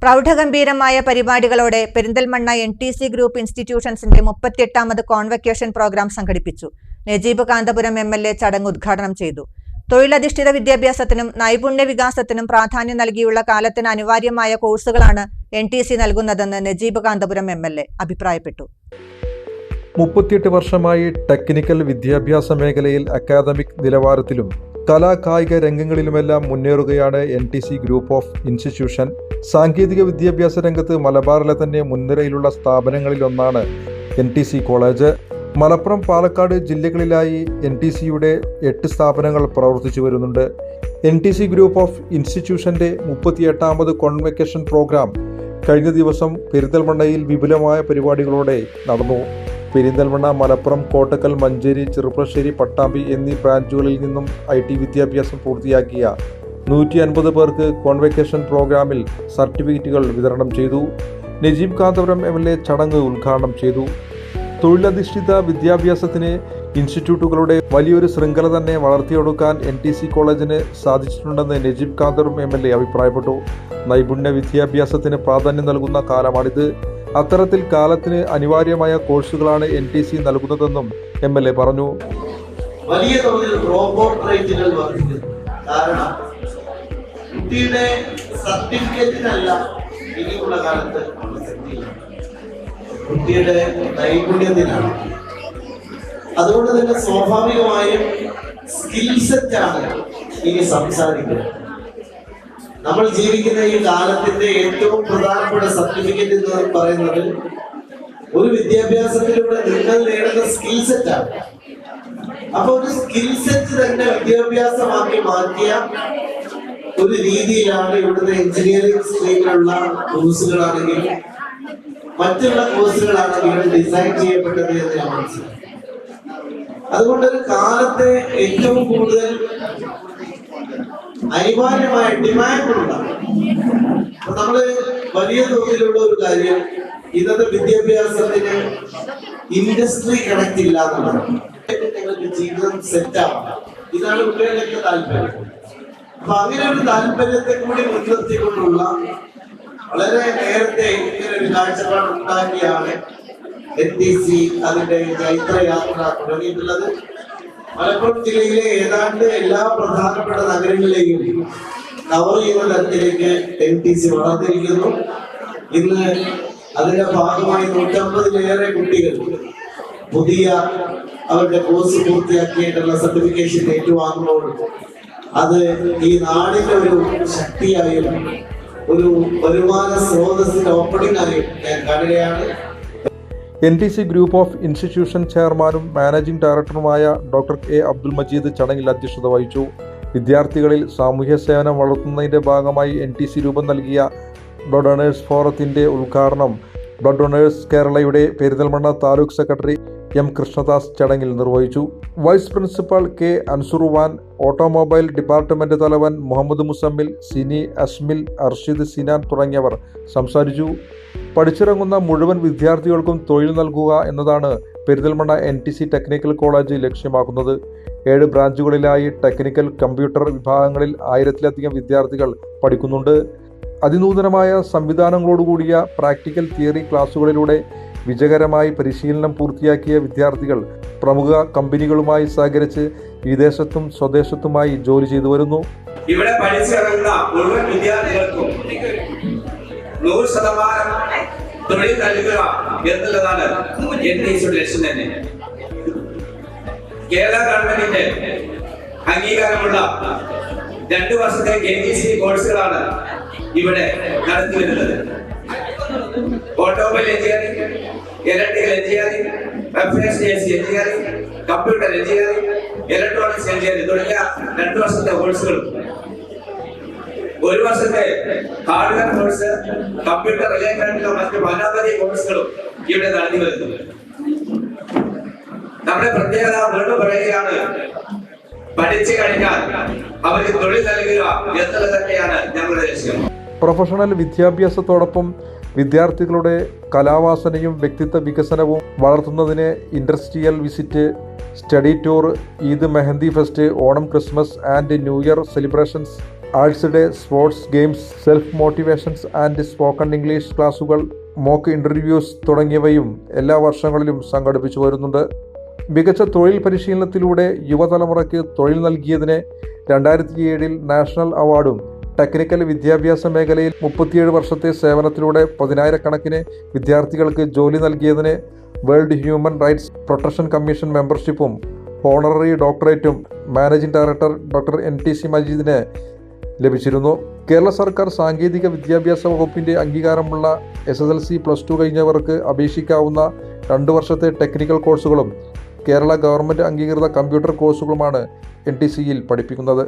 പ്രൗഢഗംഭീരമായ പരിപാടികളോടെ Perinthalmanna NTC group ഇൻസ്റ്റിറ്റ്യൂഷൻസിന്റെ 38ാമത് കോൺവക്കേഷൻ പ്രോഗ്രാം സംഘടിപ്പിച്ചു. നജീബ് കാന്തപുരം MLA ചടങ്ങ് ഉദ്ഘാടനം ചെയ്തു. തൊഴിലധിഷ്ഠിത വിദ്യാഭ്യാസത്തിനും നൈപുണ്യ വികാസത്തിനും പ്രാധാന്യം നൽകിയുള്ള കാലത്തിന് അനിവാര്യമായ കോഴ്സുകളാണ് NTC നൽകുന്നതെന്ന് നജീബ് കാന്തപുരം MLA അഭിപ്രായപ്പെട്ടു. 38 വർഷമായി ടെക്നിക്കൽ വിദ്യാഭ്യാസ മേഖലയിൽ അക്കാദമിക് നിലവാരത്തിലും കലാകായിക രംഗങ്ങളിലുമെല്ലാം മുന്നേറുകയാണ് NTC ഗ്രൂപ്പ് ഓഫ് ഇൻസ്റ്റിറ്റ്യൂഷൻ. സാങ്കേതിക വിദ്യാഭ്യാസ രംഗത്ത് മലബാറിലെ തന്നെ മുൻനിരയിലുള്ള സ്ഥാപനങ്ങളിലൊന്നാണ് NTC കോളേജ്. മലപ്പുറം, പാലക്കാട് ജില്ലകളിലായി NTCയുടെ 8 സ്ഥാപനങ്ങൾ പ്രവർത്തിച്ചു വരുന്നുണ്ട്. NTC ഗ്രൂപ്പ് ഓഫ് ഇൻസ്റ്റിറ്റ്യൂഷന്റെ 38ാമത് കോൺവക്കേഷൻ പ്രോഗ്രാം കഴിഞ്ഞ ദിവസം പെരിന്തൽമണ്ണയിൽ വിപുലമായ പരിപാടികളോടെ നടന്നു. പെരിന്തൽമണ്ണ, മലപ്പുറം, കോട്ടക്കൽ, മഞ്ചേരി, ചെറുപ്പശ്ശേരി, പട്ടാമ്പി എന്നീ ബ്രാഞ്ചുകളിൽ നിന്നും IT വിദ്യാഭ്യാസം പൂർത്തിയാക്കിയ 150 പേർക്ക് കോൺവക്കേഷൻ പ്രോഗ്രാമിൽ സർട്ടിഫിക്കറ്റുകൾ വിതരണം ചെയ്തു. നജീബ് കാന്തപുരം MLA ചടങ്ങ് ഉദ്ഘാടനം ചെയ്തു. തൊഴിലധിഷ്ഠിത വിദ്യാഭ്യാസത്തിന് ഇൻസ്റ്റിറ്റ്യൂട്ടുകളുടെ വലിയൊരു ശൃംഖല തന്നെ വളർത്തിയെടുക്കാൻ NTC കോളേജിന് സാധിച്ചിട്ടുണ്ടെന്ന് നജീബ് കാന്തപുരം MLA അഭിപ്രായപ്പെട്ടു. നൈപുണ്യ വിദ്യാഭ്യാസത്തിന് പ്രാധാന്യം നൽകുന്ന കാലമാണിത്. അത്തരത്തിൽ കാലത്തിന് അനിവാര്യമായ കോഴ്സുകളാണ് NTC നൽകുന്നതെന്നും MLA പറഞ്ഞു. വലിയ തോതിൽ റോബോട്ട് റേറ്റുകൾ വർദ്ധിക്കുന്നു. കാരണം കുട്ടിയുടെ സർട്ടിഫിക്കറ്റിനല്ല ഇനിയുള്ള കാലത്ത് കുട്ടിയുടെ നൈപുണ്യത്തിനാണ്. അതുകൊണ്ട് തന്നെ സ്വാഭാവികമായും സ്കിൽ സെറ്റാണ് ഇനി സംസാരിക്കുന്നത്. നമ്മൾ ജീവിക്കുന്ന ഈ കാലത്തിന്റെ ഏറ്റവും പ്രധാനപ്പെട്ട സർട്ടിഫിക്കറ്റ് എന്ന് പറയുന്നത് ഒരു വിദ്യാഭ്യാസത്തിലൂടെ നിങ്ങൾ നേടുന്ന സ്കിൽ സെറ്റാണ്. അപ്പൊ ഒരു സ്കിൽ സെറ്റ് തന്നെ വിദ്യാഭ്യാസമാക്കി മാറ്റിയ ഒരു രീതിയിലാണ് ഇവിടുത്തെ എഞ്ചിനീയറിംഗ് സ്ട്രീമിലുള്ള കോഴ്സുകളാണെങ്കിലും മറ്റുള്ള കോഴ്സുകളാണെങ്കിലും ഡിസൈൻ ചെയ്യപ്പെട്ടത് എന്ന് ഞാൻ മനസ്സിലാക്കി. അതുകൊണ്ട് ഒരു കാലത്തെ ഏറ്റവും കൂടുതൽ അനിവാര്യമായ ഡിമാൻഡുള്ള നമ്മള് വലിയ തോതിലുള്ള ഒരു കാര്യം ഇന്നത്തെ വിദ്യാഭ്യാസത്തിന് ഇൻഡസ്ട്രി കണക്ട് ഇല്ല എന്നുള്ളതാണ്. ജീവിതം സെറ്റാവണം, ഇതാണ് കുട്ടികളുടെ താല്പര്യം. അപ്പൊ അങ്ങനെ ഒരു താല്പര്യത്തെ കൂടി മുൻനിർത്തിക്കൊണ്ടുള്ള വളരെ നേരത്തെ ഇങ്ങനെ ഒരു കാഴ്ചപ്പാട് ഉണ്ടാക്കിയാണ് NTC അതിന്റെ ചൈത്രയാത്ര തുടങ്ങിയിട്ടുള്ളത്. മലപ്പുറം ജില്ലയിലെ ഏതാണ്ട് എല്ലാ പ്രധാനപ്പെട്ട നഗരങ്ങളിലെയും കവർ ചെയ്യുന്ന തരത്തിലേക്ക് NTC വളർന്നിരിക്കുന്നു. ഇന്ന് അതിന്റെ ഭാഗമായി 150-ലേറെ കുട്ടികൾ പുതിയ അവരുടെ കോഴ്സ് പൂർത്തിയാക്കിയിട്ടുള്ള സർട്ടിഫിക്കേഷൻ ഏറ്റുവാങ്ങുമ്പോൾ അത് ഈ നാടിന്റെ ഒരു ശക്തിയായും ഒരു വരുമാന സ്രോതസ്സിന്റെ ഓപ്പണിംഗ് ആയും ഞാൻ കാണുകയാണ്. NTC ഗ്രൂപ്പ് ഓഫ് ഇൻസ്റ്റിറ്റ്യൂഷൻ ചെയർമാനും മാനേജിംഗ് ഡയറക്ടറുമായ ഡോക്ടർ A. അബ്ദുൽ മജീദ് ചടങ്ങിൽ അധ്യക്ഷത വഹിച്ചു. വിദ്യാർത്ഥികളിൽ സാമൂഹ്യ സേവനം വളർത്തുന്നതിന്റെ ഭാഗമായി NTC രൂപം നൽകിയ ബ്ലഡ് ഡൊണേഴ്സ് ഫോറത്തിന്റെ ഉദ്ഘാടനം ബ്ലഡ് ഡൊണേഴ്സ് കേരളയുടെ പെരിന്തൽമണ്ണ താലൂക്ക് സെക്രട്ടറി M. കൃഷ്ണദാസ് ചടങ്ങിൽ നിർവഹിച്ചു. Vice principal K. Ansuruvan, automobile department തലവൻ മുഹമ്മദ് മുസമ്മിൽ, സിനി, അസ്മിൽ, അർഷിദ്, സിനാൻ തുടങ്ങിയവർ സംസാരിച്ചു. പഠിച്ചിറങ്ങുന്ന മുഴുവൻ വിദ്യാർത്ഥികൾക്കും തൊഴിൽ നൽകുക എന്നതാണ് പെരിന്തൽമണ്ണ NTC ടെക്നിക്കൽ കോളേജ് ലക്ഷ്യമാക്കുന്നത്. 7 ബ്രാഞ്ചുകളിലായി ടെക്നിക്കൽ, കമ്പ്യൂട്ടർ വിഭാഗങ്ങളിൽ 1000-ലധികം വിദ്യാർത്ഥികൾ പഠിക്കുന്നുണ്ട്. അതിനൂതനമായ സംവിധാനങ്ങളോടുകൂടിയ പ്രാക്ടിക്കൽ തിയറി ക്ലാസുകളിലൂടെ വിജയകരമായി പരിശീലനം പൂർത്തിയാക്കിയ വിദ്യാർത്ഥികൾ പ്രമുഖ കമ്പനികളുമായി സഹകരിച്ച് വിദേശത്തും സ്വദേശത്തുമായി ജോലി ചെയ്തു വരുന്നു. ഇവിടെ പഠിച്ചിറങ്ങുന്ന മുഴുവൻ വിദ്യാർത്ഥികൾക്കും 100% തൊഴിൽ നൽകുക എന്നുള്ളതാണ് NTCയുടെ ലക്ഷ്യം തന്നെ. കേരള ഗവൺമെന്റിന്റെ അംഗീകാരമുള്ള 2 വർഷത്തെ KGC കോഴ്സുകളാണ് ഇവിടെ നടത്തി വരുന്നത്. Automobile engineering, electrical engineering, engineering, computer engineering, electronics engineering തുടങ്ങിയ 2 വർഷത്തെ കോഴ്സുകളും 1 വർഷത്തെ ഹാർഡ്വെയർ കോഴ്സ്, കമ്പ്യൂട്ടർ റിലേറ്റഡ് മറ്റ് അനവധി കോഴ്സുകളും ഇവിടെ നടത്തി വരുന്നു. നമ്മുടെ പ്രത്യേകത വീണ്ടും പറയുകയാണ്, പഠിച്ചു കഴിഞ്ഞാൽ അവർക്ക് തൊഴിൽ നൽകുക എന്നുള്ളത് തന്നെയാണ് ഞങ്ങളുടെ ലക്ഷ്യം. പ്രൊഫഷണൽ വിദ്യാഭ്യാസത്തോടൊപ്പം വിദ്യാർത്ഥികളുടെ കലാവാസനയും വ്യക്തിത്വ വികസനവും വളർത്തുന്നതിന് industrial visit, study tour, Eid mehndi fest, Onam, Christmas and new year celebrations arts day, sports, games, self motivations and spoken English ക്ലാസുകൾ, മോക്ക് ഇൻ്റർവ്യൂസ് തുടങ്ങിയവയും എല്ലാ വർഷങ്ങളിലും സംഘടിപ്പിച്ചു വരുന്നുണ്ട്. മികച്ച തൊഴിൽ പരിശീലനത്തിലൂടെ യുവതലമുറയ്ക്ക് തൊഴിൽ നൽകിയതിന് 2007 നാഷണൽ അവാർഡും ടെക്നിക്കൽ വിദ്യാഭ്യാസ മേഖലയിൽ 37 വർഷത്തെ സേവനത്തിലൂടെ 10,000-കണക്കിന് വിദ്യാർത്ഥികൾക്ക് ജോലി നൽകിയതിന് world human rights protection commission മെമ്പർഷിപ്പും ഹോണററി ഡോക്ടറേറ്റും മാനേജിംഗ് ഡയറക്ടർ ഡോക്ടർ NTC മജീദിന് ലഭിച്ചിരുന്നു. കേരള സർക്കാർ സാങ്കേതിക വിദ്യാഭ്യാസ വകുപ്പിൻ്റെ അംഗീകാരമുള്ള SSLC+2 കഴിഞ്ഞവർക്ക് അപേക്ഷിക്കാവുന്ന 2 വർഷത്തെ ടെക്നിക്കൽ കോഴ്സുകളും കേരള ഗവൺമെൻറ് അംഗീകൃത കമ്പ്യൂട്ടർ കോഴ്സുകളുമാണ് NTCയിൽ പഠിപ്പിക്കുന്നത്.